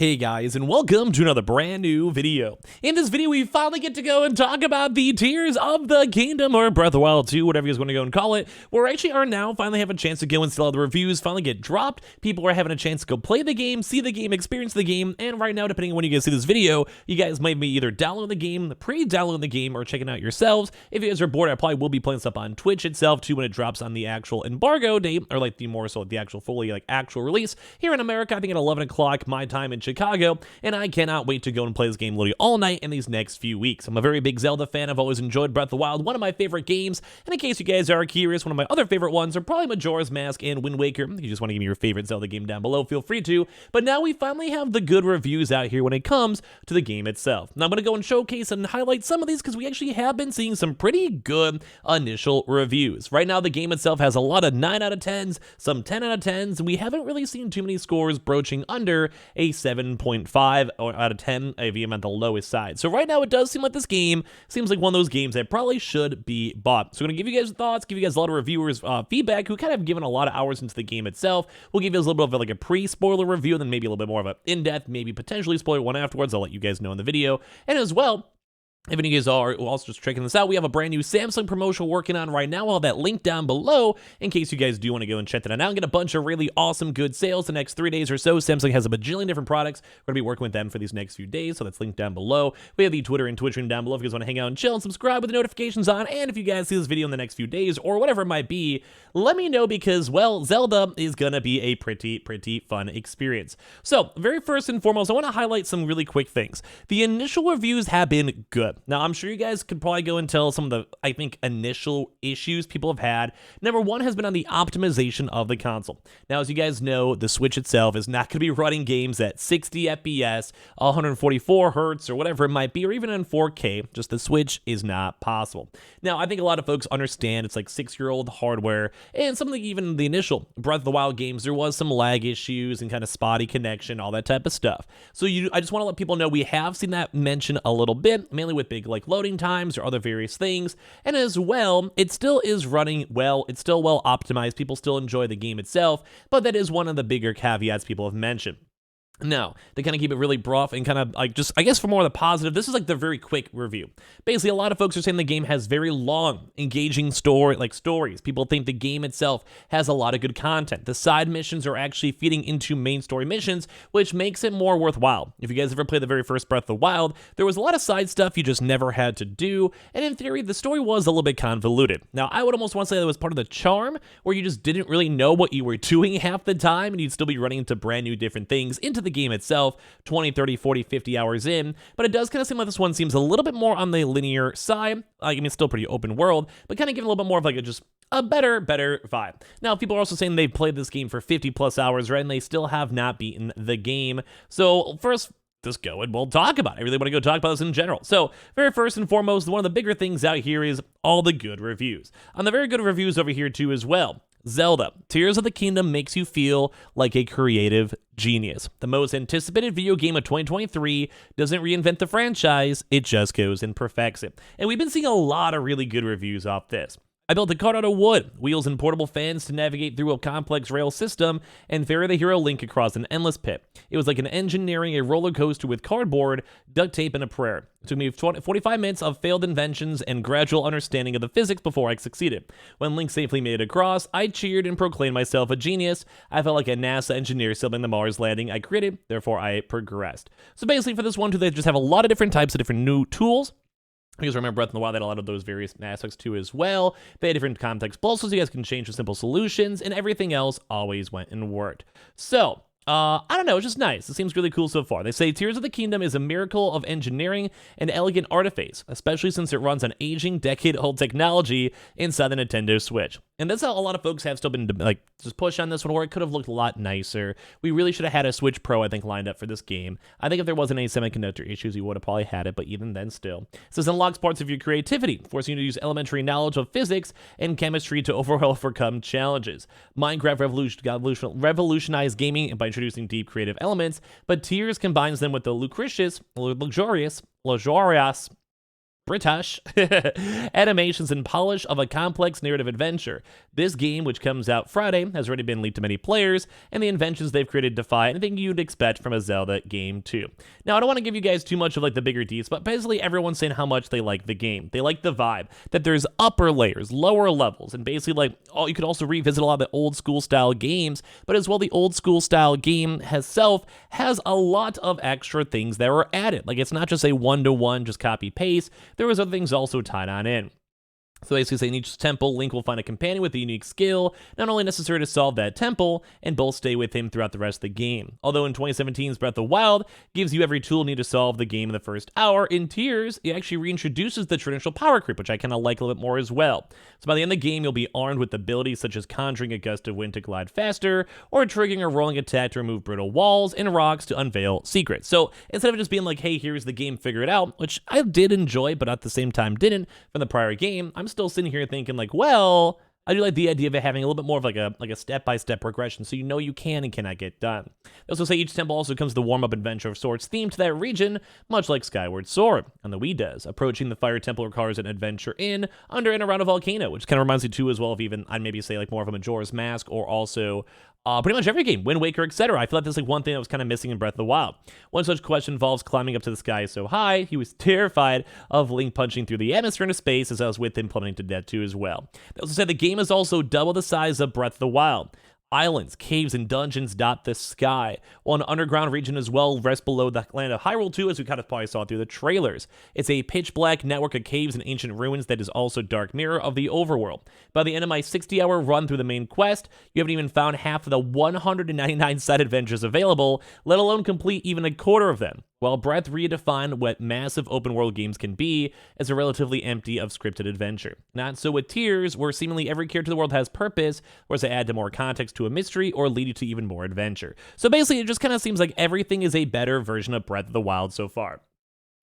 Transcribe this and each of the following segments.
Hey guys, and welcome to another brand new video. In this video, we finally get to go and talk about the Tears of the Kingdom, or Breath of the Wild 2, whatever you guys want to go and call it, where we actually are now finally have a chance to go and see all the reviews finally get dropped. People are having a chance to go play the game, see the game, experience the game, and right now, depending on when you guys see this video, you guys might be either downloading the game, pre-downloading the game, or checking out yourselves. If you guys are bored, I probably will be playing stuff on Twitch itself too when it drops on the actual embargo date, or like the more so the actual fully like actual release here in America. I think at 11 o'clock my time in Chicago, and I cannot wait to go and play this game literally all night in these next few weeks. I'm a very big Zelda fan. I've always enjoyed Breath of the Wild, one of my favorite games, and in case you guys are curious, one of my other favorite ones are probably Majora's Mask and Wind Waker. If you just want to give me your favorite Zelda game down below, feel free to, but now we finally have the good reviews out here when it comes to the game itself. Now I'm going to go and showcase and highlight some of these because we actually have been seeing some pretty good initial reviews. Right now the game itself has a lot of 9 out of 10s, some 10 out of 10s, and we haven't really seen too many scores broaching under a 7.5 or out of 10 if I'm at the lowest side. So right now it does seem like this game seems like one of those games that probably should be bought. So I'm going to give you guys thoughts, give you guys a lot of reviewers feedback who kind of given a lot of hours into the game itself. We'll give you a little bit of like a pre-spoiler review, then maybe a little bit more of an in-depth, maybe potentially spoiler one afterwards. I'll let you guys know in the video. And as well, if any of you guys are also just checking this out, we have a brand new Samsung promotion working on right now. I'll have that link down below in case you guys do want to go and check that out and get a bunch of really awesome good sales the next 3 days or so. Samsung has a bajillion different products. We're going to be working with them for these next few days, so that's linked down below. We have the Twitter and Twitch room down below if you guys want to hang out and chill and subscribe with the notifications on. And if you guys see this video in the next few days or whatever it might be, let me know because, well, Zelda is going to be a pretty fun experience. So, very first and foremost, I want to highlight some really quick things. The initial reviews have been good. Now, I'm sure you guys could probably go and tell some of the, I think, initial issues people have had. Number one has been on the optimization of the console. Now, as you guys know, the Switch itself is not going to be running games at 60 FPS, 144 hertz, or whatever it might be, or even in 4K. Just the Switch is not possible. Now, I think a lot of folks understand it's like 6-year-old hardware, and some of the, even the initial Breath of the Wild games, there was some lag issues and kind of spotty connection, all that type of stuff. So I just want to let people know we have seen that mentioned a little bit, mainly with big like loading times or other various things, and as well, it still is running well, it's still well optimized, people still enjoy the game itself, but that is one of the bigger caveats people have mentioned. Now, to kind of keep it really broad and kind of like just, I guess for more of the positive, this is like the very quick review. Basically, a lot of folks are saying the game has very long, engaging stories. People think the game itself has a lot of good content. The side missions are actually feeding into main story missions, which makes it more worthwhile. If you guys ever played the very first Breath of the Wild, there was a lot of side stuff you just never had to do, and in theory, the story was a little bit convoluted. Now, I would almost want to say that was part of the charm, where you just didn't really know what you were doing half the time, and you'd still be running into brand new different things into the game itself 20, 30, 40, 50 hours in, but it does kind of seem like this one seems a little bit more on the linear side. I mean, it's still pretty open world, but kind of giving a little bit more of like a better vibe. Now, people are also saying they've played this game for 50 plus hours, right, and they still have not beaten the game. So first, just go and we'll talk about it. I really want to go talk about this in general. So, very first and foremost, one of the bigger things out here is all the good reviews. On the very good reviews over here too as well. Zelda, Tears of the Kingdom makes you feel like a creative genius. The most anticipated video game of 2023 doesn't reinvent the franchise, it just goes and perfects it. And we've been seeing a lot of really good reviews off this. I built a cart out of wood, wheels and portable fans to navigate through a complex rail system, and ferry the hero Link across an endless pit. It was like an engineering a roller coaster with cardboard, duct tape, and a prayer. It took me 45 minutes of failed inventions and gradual understanding of the physics before I succeeded. When Link safely made it across, I cheered and proclaimed myself a genius. I felt like a NASA engineer sailing the Mars landing I created, therefore I progressed. So basically for this one too, they just have a lot of different types of different new tools. Because remember, Breath of the Wild had a lot of those various aspects too as well. They had different context pulses, so you guys can change to simple solutions, and everything else always went and worked. So, I don't know, it's just nice. It seems really cool so far. They say Tears of the Kingdom is a miracle of engineering and elegant artifice, especially since it runs on aging, decade-old technology inside the Nintendo Switch. And that's how a lot of folks have still been like just push on this one, where it could have looked a lot nicer. We really should have had a Switch Pro, I think, lined up for this game. I think if there wasn't any semiconductor issues, you would have probably had it, but even then still. It says unlocks parts of your creativity, forcing you to use elementary knowledge of physics and chemistry to overcome challenges. Minecraft revolutionized gaming by introducing deep creative elements, but Tears combines them with the luxurious British animations and polish of a complex narrative adventure. This game, which comes out Friday, has already been leaked to many players, and the inventions they've created defy anything you'd expect from a Zelda game too. Now, I don't want to give you guys too much of like the bigger deets, but basically everyone's saying how much they like the game. They like the vibe, that there's upper layers, lower levels, and basically like you could also revisit a lot of the old school style games, but as well the old school style game itself has a lot of extra things that were added. Like it's not just a one-to-one, just copy paste. There was other things also tied on in. So basically say in each temple, Link will find a companion with a unique skill, not only necessary to solve that temple, and both stay with him throughout the rest of the game. Although in 2017's Breath of the Wild gives you every tool needed to solve the game in the first hour, in Tears, it actually reintroduces the traditional power creep, which I kind of like a little bit more as well. So by the end of the game, you'll be armed with abilities such as conjuring a gust of wind to glide faster, or triggering a rolling attack to remove brittle walls and rocks to unveil secrets. So instead of just being like, hey, here's the game, figure it out, which I did enjoy, but at the same time didn't from the prior game, I'm still sitting here thinking like, well, I do like the idea of it having a little bit more of like a step-by-step progression, so you know you can and cannot get done. They also say each temple also comes with the warm-up adventure of sorts themed to that region, much like Skyward Sword on the Wii does. Approaching the Fire Temple requires an adventure in, under, and around a volcano, which kind of reminds me too as well of even, I'd maybe say like more of a Majora's Mask, or also pretty much every game, Wind Waker, etc. I feel like that's like one thing that was kind of missing in Breath of the Wild. One such quest involves climbing up to the sky so high, he was terrified of Link punching through the atmosphere into space, as I was with him plummeting to death too as well. They also said the game is also double the size of Breath of the Wild. Islands, caves, and dungeons dot the sky, while an underground region as well rests below the land of Hyrule too, as we kind of probably saw through the trailers. It's a pitch-black network of caves and ancient ruins that is also dark mirror of the overworld. By the end of my 60-hour run through the main quest, you haven't even found half of the 199 side adventures available, let alone complete even a quarter of them. While Breath redefined what massive open-world games can be as a relatively empty of scripted adventure. Not so with Tears, where seemingly every character in the world has purpose, or as they add to more context to a mystery, or lead you to even more adventure. So basically, it just kind of seems like everything is a better version of Breath of the Wild so far.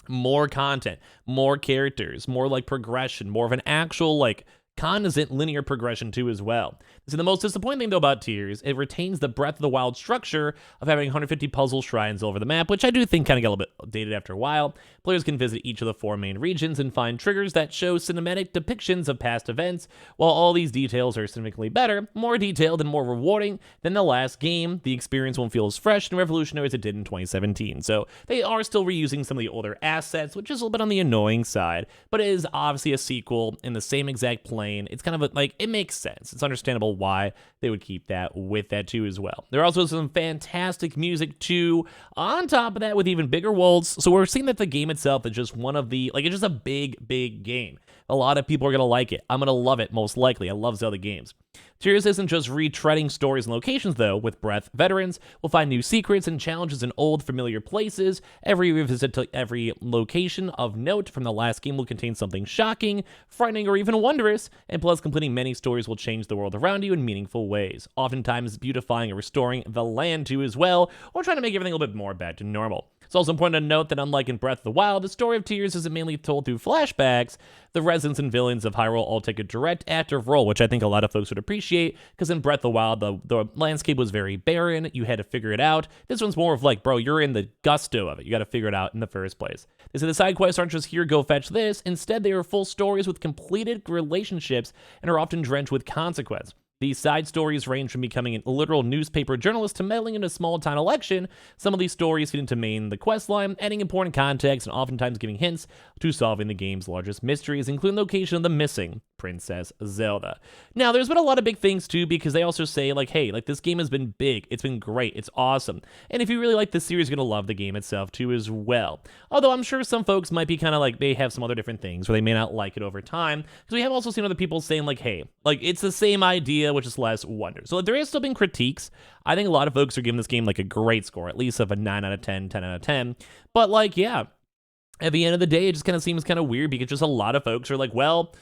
More content, more characters, more like progression, more of an actual like cognizant linear progression too as well. So the most disappointing thing though about Tears, it retains the Breath of the Wild structure of having 150 puzzle shrines all over the map, which I do think kind of got a little bit dated after a while. Players can visit each of the 4 main regions and find triggers that show cinematic depictions of past events. While all these details are significantly better, more detailed, and more rewarding than the last game, the experience won't feel as fresh and revolutionary as it did in 2017. So they are still reusing some of the older assets, which is a little bit on the annoying side, but it is obviously a sequel in the same exact plane. It's kind of like, it makes sense. It's understandable why they would keep that with that too as well. There are also some fantastic music too, on top of that with even bigger worlds. So we're seeing that the game itself is just one of the, like, it's just a big game. A lot of people are going to like it. I'm going to love it, most likely. I love Zelda games. Tears isn't just retreading stories and locations, though. With Breath, veterans will find new secrets and challenges in old, familiar places. Every revisit to every location of note from the last game will contain something shocking, frightening, or even wondrous, and plus completing many stories will change the world around you in meaningful ways, oftentimes beautifying and restoring the land too as well, or trying to make everything a little bit more back to normal. It's also important to note that unlike in Breath of the Wild, the story of Tears isn't mainly told through flashbacks. The residents and villains of Hyrule all take a direct active role, which I think a lot of folks would appreciate, because in Breath of the Wild, the landscape was very barren, you had to figure it out. This one's more of like, bro, you're in the gusto of it, you gotta figure it out in the first place. They say the side quests aren't just here, go fetch this, instead they are full stories with completed relationships and are often drenched with consequence. These side stories range from becoming a literal newspaper journalist to meddling in a small-town election. Some of these stories feed into the quest line, adding important context and oftentimes giving hints to solving the game's largest mysteries, including the location of the missing Princess Zelda. Now, there's been a lot of big things too, because they also say like, hey, like this game has been big, it's been great, it's awesome. And if you really like this series, you're gonna love the game itself too as well. Although I'm sure some folks might be kind of like, they have some other different things, or they may not like it over time. Because we have also seen other people saying like, hey, like it's the same idea, which is less wonder. So like, there has still been critiques. I think a lot of folks are giving this game like a great score, at least of a 9 out of 10, 10 out of 10. But like, yeah, at the end of the day, it just kind of seems kind of weird, because just a lot of folks are like, well,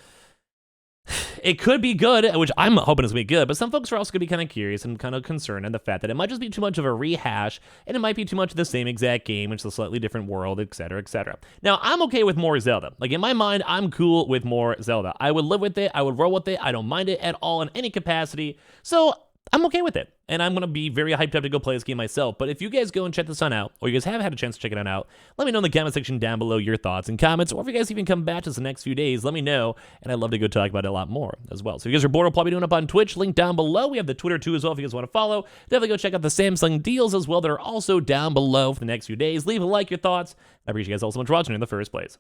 it could be good, which I'm hoping it's going to be good, but some folks are also going to be kind of curious and kind of concerned at the fact that it might just be too much of a rehash, and it might be too much of the same exact game, which is a slightly different world, etc., etc. Now, I'm okay with more Zelda. Like, in my mind, I'm cool with more Zelda. I would live with it, I would roll with it, I don't mind it at all in any capacity. So I'm okay with it. And I'm going to be very hyped up to go play this game myself. But if you guys go and check this one out, or you guys have had a chance to check it out, let me know in the comment section down below your thoughts and comments. Or if you guys even come back to us the next few days, let me know. And I'd love to go talk about it a lot more as well. So if you guys are bored, I'll probably doing up on Twitch. Link down below. We have the Twitter too as well if you guys want to follow. Definitely go check out the Samsung deals as well that are also down below for the next few days. Leave a like, your thoughts. I appreciate you guys all so much for watching in the first place.